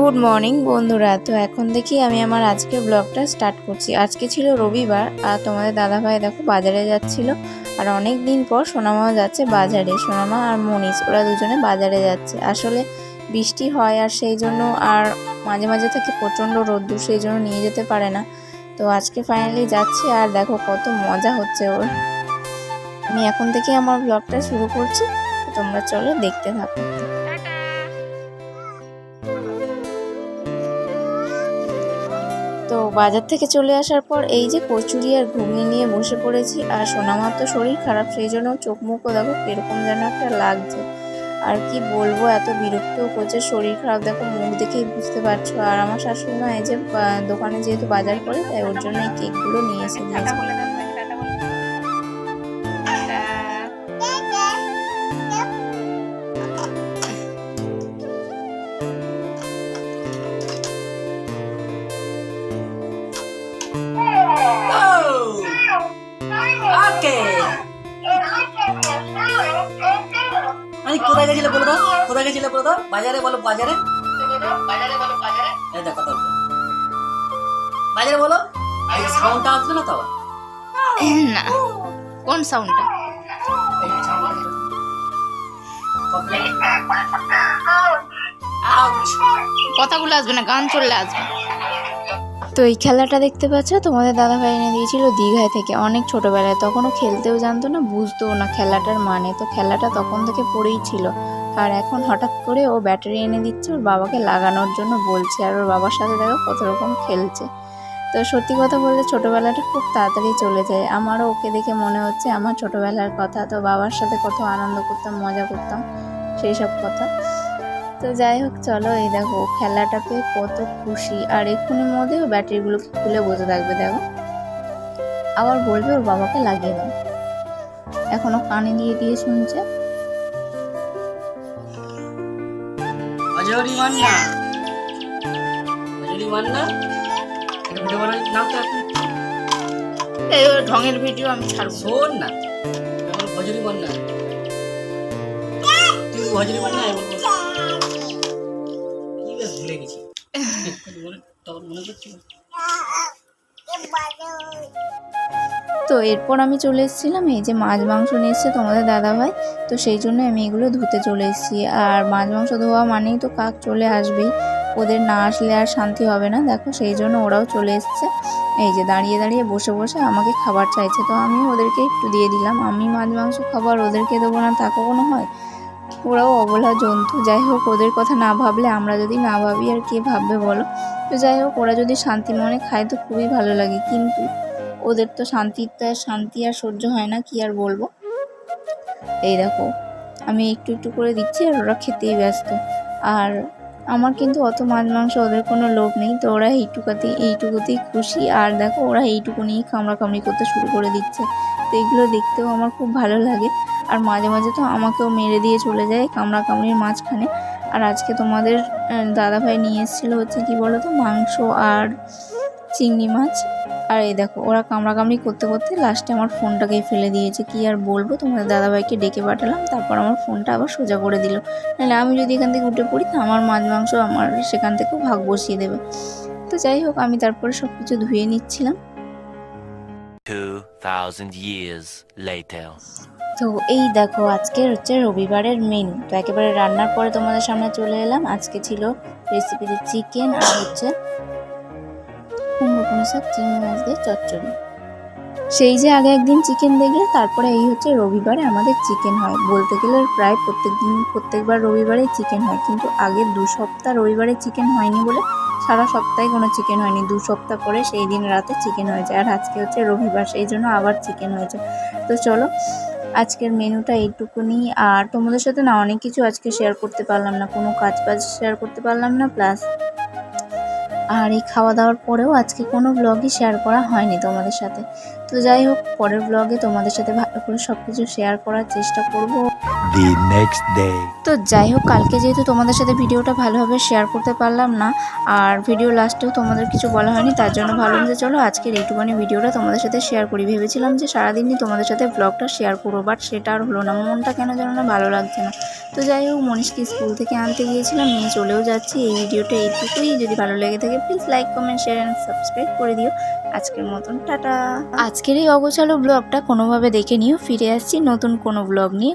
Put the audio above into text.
Good morning বন্ধুরা। তো এখন দেখি আমি আমার আজকের ব্লগটা স্টার্ট করছি। আজকে ছিল রবিবার আর তোমাদের দাদাভাই দেখো বাজারে যাচ্ছিল। আর অনেক দিন পর সোনামাও যাচ্ছে বাজারে। সোনামা আর মনীষ ওরা দুজনে বাজারে যাচ্ছে। আসলে বৃষ্টি হয় আর সেই জন্য আর মাঝে মাঝে থেকে প্রচণ্ড রোদ্দুর, সেই জন্য নিয়ে যেতে পারে না। তো আজকে ফাইনালি যাচ্ছে আর দেখো কত মজা হচ্ছে ওর। আমি এখন থেকে আমার ব্লগটা শুরু করছি, তো তোমরা চলো দেখতে থাকো। তো বাজার থেকে চলে আসার পর এই যে কচুরি আর ঘুগনি নিয়ে বসে পড়েছি। আর সোনামার তো শরীর খারাপ, সেই জন্য চোখ মুখও দেখো কিরকম যেন একটা লাগছে। আর কি বলবো, এত বিরক্তও করছে, শরীর খারাপ দেখো, মুখ দেখেই বুঝতে পারছো। আর আমার শাশুড়ি মা এই যে দোকানে যেহেতু বাজার করে, তাই ওর জন্য এই কেকগুলো নিয়ে এসে দিয়েছে। কোথায় গেছিলে বলো তো? কোথায় গেছিলে বলো তো? বাজারে বলো, বাজারে। এই দেখো, বাজারে বলো। এই সাউন্ডটা আসবে না তো? না, কোন সাউন্ডটা? কথাগুলো আসবে না, গান চললে আসবে। তো এই খেলাটা দেখতে পাচ্ছ, তোমাদের দাদাভাই এনে দিয়েছিল দীঘায় থেকে অনেক ছোটবেলায়। তখনও খেলতেও জানতো না, বুঝতেও না খেলাটার মানে। তো খেলাটা তখন থেকে পড়েই ছিল। আর এখন হঠাৎ করে ও ব্যাটারি এনে দিচ্ছে, ওর বাবাকে লাগানোর জন্য বলছে। আর ওর বাবার সাথে দেখো কত রকম খেলছে। তো সত্যি কথা বলতে ছোটোবেলাটা খুব তাড়াতাড়ি চলে যায়। আমারও ওকে দেখে মনে হচ্ছে আমার ছোটোবেলার কথা। তো বাবার সাথে কত আনন্দ করতাম, মজা করতাম, সেই সব কথা। তো যাই হোক, চলো এই দেখো খেলাটা পেয়ে কত খুশি। আর এক্ষুনির মধ্যে ও ব্যাটারিগুলোকে খুলে বসে থাকবে। দেখো আবার বলবে ওর বাবাকে লাগিয়ে দাও। এখনো কানে দিয়ে দিয়ে শুনছে। এই ঢঙের ভিডিও আমি ছাড়বো। শোন না, ভজরি বল না, তুই ভজরি বল না। কি বেশ ভুলে গেছি, তখন মনে করছি। তো এরপর আমি চলে এসেছিলাম, এই যে মাছ মাংস নিয়ে এসছে তোমাদের দাদাভাই। তো সেই জন্য আমি এগুলো ধুতে চলে এসেছি। আর মাছ মাংস ধোয়া মানেই তো কাক চলে আসবেই, ওদের না আসলে আর শান্তি হবে না। দেখো সেই জন্য ওরাও চলে এসছে। এই যে দাঁড়িয়ে দাঁড়িয়ে বসে বসে আমাকে খাবার চাইছে, তো আমি ওদেরকে একটু দিয়ে দিলাম। আমি মাছ মাংস খাবার ওদেরকে দেবো না, তা কখনো হয়? ওরাও অবলা জন্তু। যাই হোক, ওদের কথা না ভাবলে আমরা যদি না ভাবি আর কে ভাববে বলো? তো যাই হোক, ওরা যদি শান্তি মনে খায় তো খুবই ভালো লাগে, কিন্তু ওদের তো শান্তি আর সহ্য হয় না, কি আর বলবো। এই দেখো আমি একটু একটু করে দিচ্ছি আর ওরা খেতেই ব্যস্ত। আর আমার কিন্তু অত মাছ মাংস ওদের কোনো লোভ নেই। তো ওরা এইটুকুতেই খুশি। আর দেখো ওরা এইটুকু নিয়েই কামড়াকামড়ি করতে শুরু করে দিচ্ছে। তো এগুলো দেখতেও আমার খুব ভালো লাগে। আর মাঝে মাঝে তো আমাকেও মেরে দিয়ে চলে যায় কামড়াকামড়ির মাঝখানে। আর আজকে তোমাদের দাদাভাই নিয়ে এসেছিলো হচ্ছে কি বলো তো, মাংস আর চিংড়ি মাছ। আর এই দেখো ওরা কামড়াকামড়ি করতে করতে লাস্টে আমার ফোনটাকেই ফেলে দিয়েছে। কি আর বলবো, তোমাদের দাদাভাইকে ডেকে পাঠালাম, তারপর আমার ফোনটা আবার সোজা করে দিল। নাহলে আমি যদি এখান থেকে উঠে পড়ি তো আমার মাছ মাংস আমার সেখান থেকেও ভাগ বসিয়ে দেবে। তো যাই হোক, আমি তারপরে সব কিছু ধুয়ে নিচ্ছিলাম। 2000 years later. তো এই দেখো আজকের হচ্ছে রবিবারের মেনু। তো একেবারে রান্নার পরে তোমাদের সামনে চলে এলাম। আজকে ছিল রেসিপিতে চিকেন আর হচ্ছে কুমড়ো শাক চিংড়ি মাছ দিয়ে চচ্চড়ি। সেই যে আগে একদিন চিকেন দেখলে, তারপরে এই হচ্ছে রবিবারে আমাদের চিকেন হয়। বলতে গেলে প্রায় প্রত্যেকবার রবিবারে চিকেন হয়, কিন্তু আগের 2 সপ্তাহ রবিবারে চিকেন হয়নি বলে সারা সপ্তাহে কোনো চিকেন হয়নি। 2 সপ্তাহ পরে সেই দিন রাতে চিকেন হয়েছে। আর আজকে হচ্ছে রবিবার, সেই জন্য আবার চিকেন হয়েছে। তো চলো আজকের মেনুটা এইটুকুনি। আর তোমাদের সাথে না অনেক কিছু আজকে শেয়ার করতে পারলাম না, কোনো কাজ শেয়ার করতে পারলাম না। প্লাস আর এই খাওয়া দাওয়ার পরেও আজকে কোনো ব্লগই শেয়ার করা হয়নি তোমাদের সাথে। তো যাই হোক, পরের ব্লগে তোমাদের সাথে ভালো করে সব কিছু শেয়ার করার চেষ্টা করব। The next day. তো যাই হোক, কালকে যেহেতু তোমাদের সাথে ভিডিওটা ভালোভাবে শেয়ার করতে পারলাম না, আর ভিডিও লাস্টেও তোমাদের কিছু বলা হয়নি, তার জন্য ভাবলাম যে চলো আজকের এইটুকুনি ভিডিওটা তোমাদের সাথে শেয়ার করি। ভেবেছিলাম যে সারাদিনই তোমাদের সাথে ব্লগটা শেয়ার করবো, বাট সেটা আর হলো না। মনটা কেন যেন না ভালো লাগছে না। তো যাই হোক, মনীষকে স্কুল থেকে আনতে গিয়েছিলাম, নিয়ে চলেও যাচ্ছি। এই ভিডিওটা এইটুকুই। যদি ভালো লেগে থাকে please like, comment, share and subscribe করে দিও। আজকের মতন টাটা। আজকের এই অগোছালো ব্লগটা কোনোভাবে দেখে নিও। ফিরে আসছি নতুন কোনো ব্লগ নিয়ে।